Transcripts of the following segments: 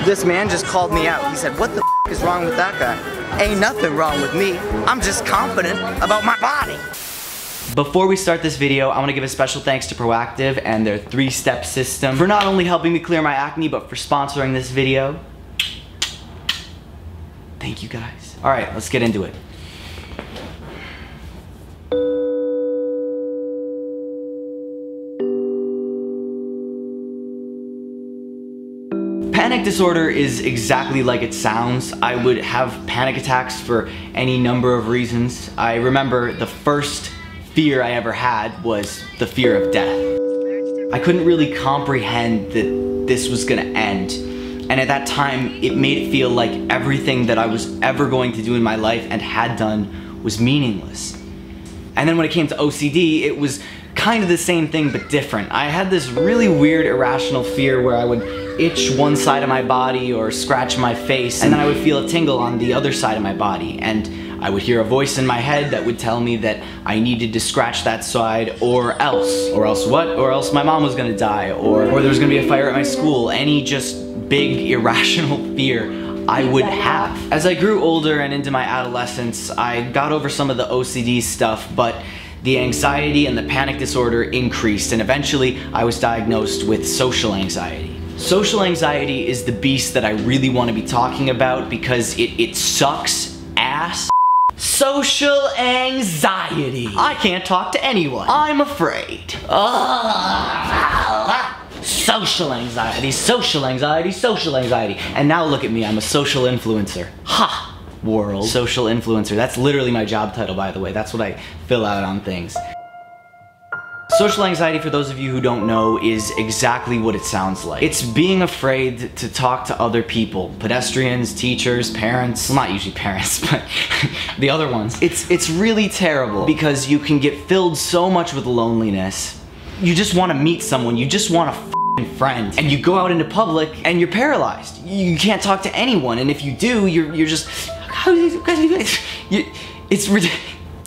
This man just called me out. He said, what the f is wrong with that guy? Ain't nothing wrong with me. I'm just confident about my body. Before we start this video, I want to give a special thanks to Proactiv and their 3-step system for not only helping me clear my acne, but for sponsoring this video. Thank you guys. All right, let's get into it. Panic disorder is exactly like it sounds. I would have panic attacks for any number of reasons. I remember the first fear I ever had was the fear of death. I couldn't really comprehend that this was gonna end. And at that time, it made it feel like everything that I was ever going to do in my life and had done was meaningless. And then when it came to OCD, it was kind of the same thing but different. I had this really weird irrational fear where I would itch one side of my body or scratch my face, and then I would feel a tingle on the other side of my body, and I would hear a voice in my head that would tell me that I needed to scratch that side or else. Or else what? Or else my mom was gonna die, or there was gonna be a fire at my school. Any just big irrational fear I would have. As I grew older and into my adolescence, I got over some of the OCD stuff, but the anxiety and the panic disorder increased, and eventually I was diagnosed with social anxiety. Social anxiety is the beast that I really want to be talking about because it sucks ass. Social anxiety. I can't talk to anyone. I'm afraid. Social anxiety, social anxiety, social anxiety. And now look at me, I'm a social influencer. Ha! World. Social influencer. That's literally my job title, by the way. That's what I fill out on things. Social anxiety, for those of you who don't know, is exactly what it sounds like. It's being afraid to talk to other people. Pedestrians, teachers, parents. Well, not usually parents, but the other ones. It's really terrible because you can get filled so much with loneliness. You just want to meet someone. You just want a friend. And you go out into public and you're paralyzed. You can't talk to anyone. And if you do, you're just... It's ridiculous.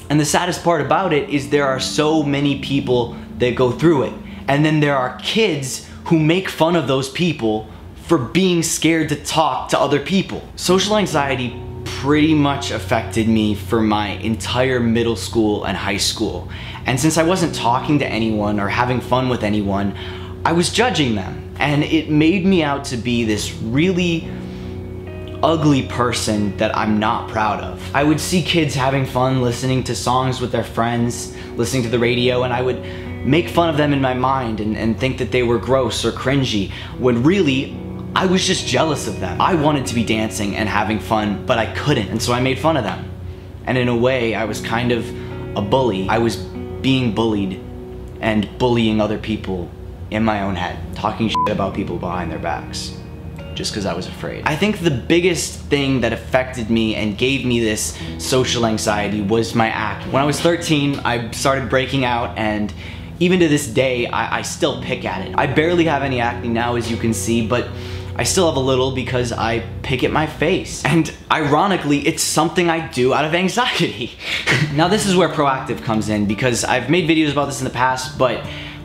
And the saddest part about it is there are so many people that go through it. And then there are kids who make fun of those people for being scared to talk to other people. Social anxiety pretty much affected me for my entire middle school and high school. And since I wasn't talking to anyone or having fun with anyone, I was judging them. And it made me out to be this really ugly person that I'm not proud of. I would see kids having fun listening to songs with their friends, listening to the radio, and I would make fun of them in my mind and think that they were gross or cringy, when really, I was just jealous of them. I wanted to be dancing and having fun, but I couldn't, and so I made fun of them. And in a way, I was kind of a bully. I was being bullied and bullying other people in my own head, talking shit about people behind their backs, just because I was afraid. I think the biggest thing that affected me and gave me this social anxiety was my acne. When I was 13, I started breaking out, and even to this day, I still pick at it. I barely have any acne now, as you can see, but I still have a little because I pick at my face. And ironically, it's something I do out of anxiety. Now this is where Proactiv comes in, because I've made videos about this in the past, but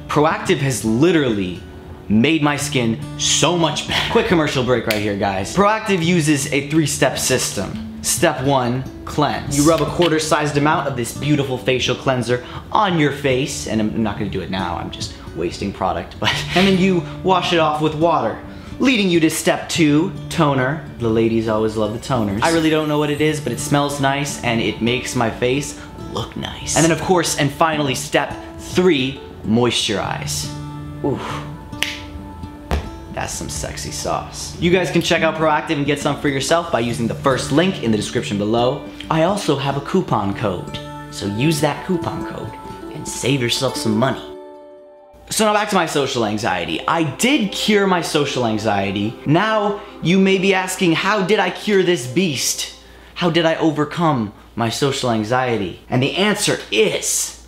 Proactiv has literally made my skin so much better. Quick commercial break right here, guys. Proactiv uses a 3-step system. Step 1, cleanse. You rub a quarter-sized amount of this beautiful facial cleanser on your face, and I'm not gonna do it now, I'm just wasting product, but and then you wash it off with water, leading you to step 2, toner. The ladies always love the toners. I really don't know what it is, but it smells nice and it makes my face look nice. And then of course, and finally, step 3, moisturize. Ooh. That's some sexy sauce. You guys can check out Proactiv and get some for yourself by using the first link in the description below. I also have a coupon code, so use that coupon code and save yourself some money. So now back to my social anxiety. I did cure my social anxiety. Now you may be asking, how did I cure this beast? How did I overcome my social anxiety? And the answer is,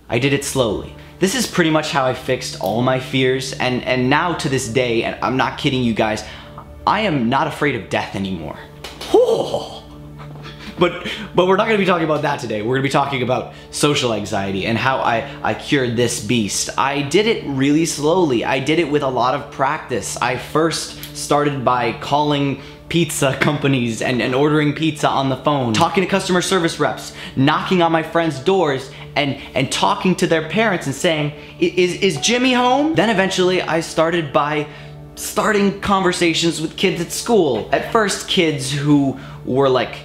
I did it slowly. This is pretty much how I fixed all my fears, and now to this day, and I'm not kidding you guys, I am not afraid of death anymore. Oh, But we're not gonna be talking about that today. We're gonna be talking about social anxiety and how I cured this beast. I did it really slowly. I did it with a lot of practice. I first started by calling pizza companies and ordering pizza on the phone, talking to customer service reps, knocking on my friends' doors and talking to their parents and saying, is Jimmy home? Then eventually I started by starting conversations with kids at school. At first, kids who were like,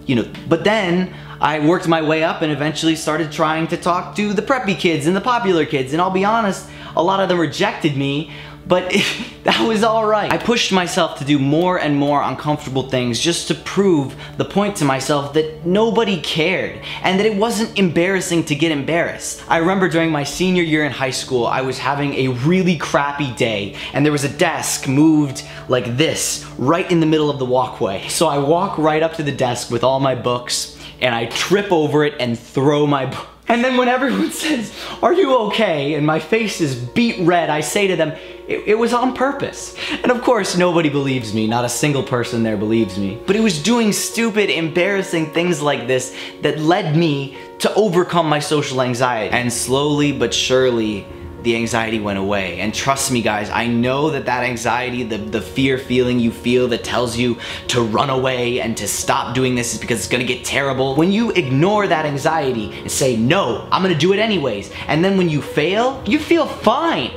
you know, but then I worked my way up and eventually started trying to talk to the preppy kids and the popular kids, and I'll be honest, a lot of them rejected me, but that was alright. I pushed myself to do more and more uncomfortable things just to prove the point to myself that nobody cared and that it wasn't embarrassing to get embarrassed. I remember during my senior year in high school, I was having a really crappy day and there was a desk moved like this right in the middle of the walkway. So I walk right up to the desk with all my books and I trip over it and throw my book. And then when everyone says, "Are you okay?" and my face is beet red, I say to them, it was on purpose. And of course, nobody believes me. Not a single person there believes me. But it was doing stupid, embarrassing things like this that led me to overcome my social anxiety. And slowly but surely, the anxiety went away. And trust me guys, I know that that anxiety, the fear feeling you feel that tells you to run away and to stop doing this is because it's gonna get terrible. When you ignore that anxiety and say, no, I'm gonna do it anyways, and then when you fail, you feel fine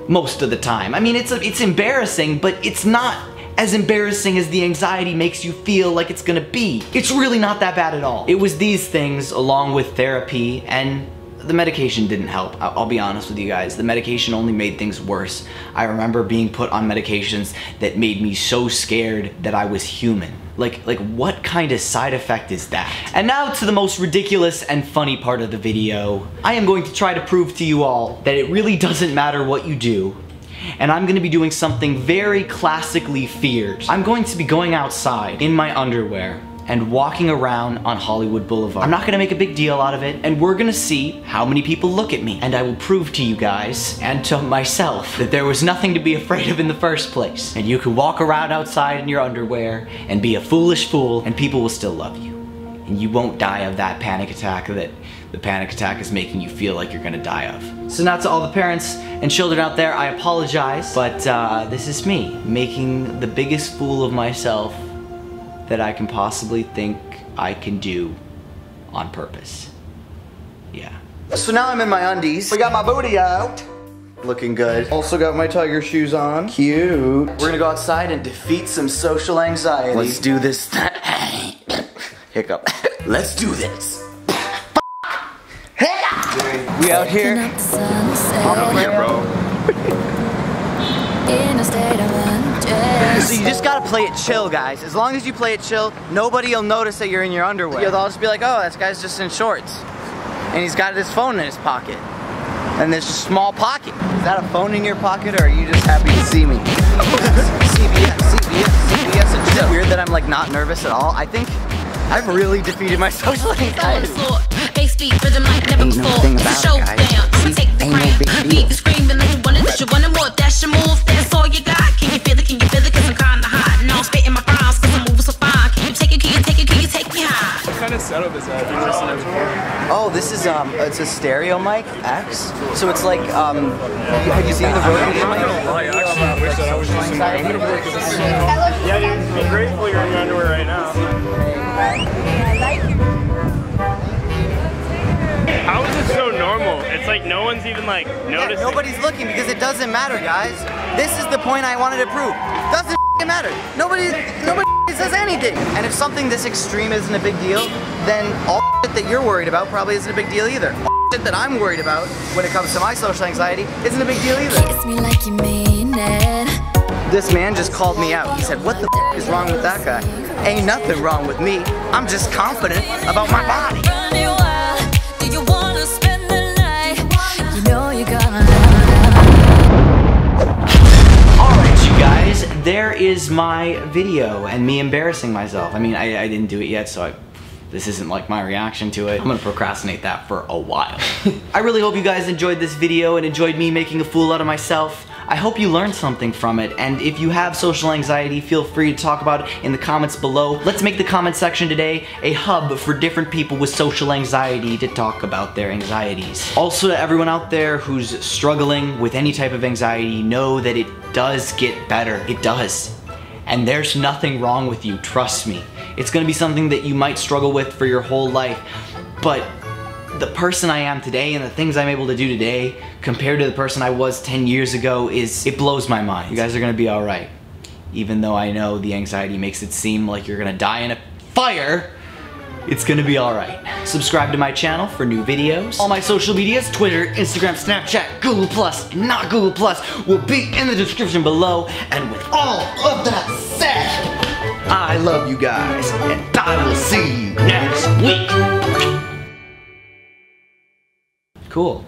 most of the time. I mean, it's embarrassing, but it's not as embarrassing as the anxiety makes you feel like it's gonna be. It's really not that bad at all. It was these things along with therapy, and the medication didn't help. I'll be honest with you guys. The medication only made things worse. I remember being put on medications that made me so scared that I was human. Like what kind of side effect is that? And now to the most ridiculous and funny part of the video. I am going to try to prove to you all that it really doesn't matter what you do. And I'm gonna be doing something very classically feared. I'm going to be going outside in my underwear and walking around on Hollywood Boulevard. I'm not gonna make a big deal out of it, and we're gonna see how many people look at me. And I will prove to you guys, and to myself, that there was nothing to be afraid of in the first place. And you can walk around outside in your underwear and be a foolish fool, and people will still love you. And you won't die of that panic attack that the panic attack is making you feel like you're gonna die of. So now to all the parents and children out there, I apologize, but this is me, making the biggest fool of myself that I can possibly think I can do on purpose. Yeah. So now I'm in my undies. We got my booty out. Looking good. Also got my tiger shoes on. Cute. We're gonna go outside and defeat some social anxiety. Let's do this. Hiccup. Let's do this. We out here. Yeah, bro. In a state of undress. So you just gotta play it chill, guys. As long as you play it chill, nobody will notice that you're in your underwear. They'll just be like, oh, this guy's just in shorts. And he's got his phone in his pocket. And there's a small pocket. Is that a phone in your pocket, or are you just happy to see me? CBS. It's just weird that I'm like not nervous at all. I think I've really defeated my social anxiety. Ain't no thing about it, guys. See, ain't no big deal. Screaming like you want it, you want it more. That's your move, that's all you got. Can you feel it? Can you feel it? Cause I'm kinda hot. And I'm spitting my rhymes cause I'm moving so fine. Can you take it? Can you take it? Can you take me high? What kind of setup is that? Have you listened to it before? Oh, this is it's a stereo mic X. So it's like have you seen the Rode mic? I actually wish that I was using my underwear because it's yeah, dude, be grateful you're in your underwear right now. How is it so normal? It's like no one's even like noticing. Yeah, nobody's looking because it doesn't matter, guys. This is the point I wanted to prove. Doesn't matter. Nobody says anything. And if something this extreme isn't a big deal, then all shit that you're worried about probably isn't a big deal either. All shit that I'm worried about when it comes to my social anxiety isn't a big deal either. Kiss me like you mean it. This man just called me out. He said, what the is wrong with that guy? Ain't nothing wrong with me. I'm just confident about my body. Do you wanna spend the night? You know you're gonna. Alright you guys, there is my video and me embarrassing myself. I mean, I didn't do it yet, so this isn't like my reaction to it. I'm gonna procrastinate that for a while. I really hope you guys enjoyed this video and enjoyed me making a fool out of myself. I hope you learned something from it, and if you have social anxiety, feel free to talk about it in the comments below. Let's make the comment section today a hub for different people with social anxiety to talk about their anxieties. Also, to everyone out there who's struggling with any type of anxiety, know that it does get better. It does. And there's nothing wrong with you, trust me. It's gonna be something that you might struggle with for your whole life, but the person I am today and the things I'm able to do today compared to the person I was 10 years ago it blows my mind. You guys are gonna be all right. Even though I know the anxiety makes it seem like you're gonna die in a fire, it's gonna be all right. Subscribe to my channel for new videos. All my social medias, Twitter, Instagram, Snapchat, Google+, and not Google+, will be in the description below. And with all of that said, I love you guys, and I will see you next week. Cool.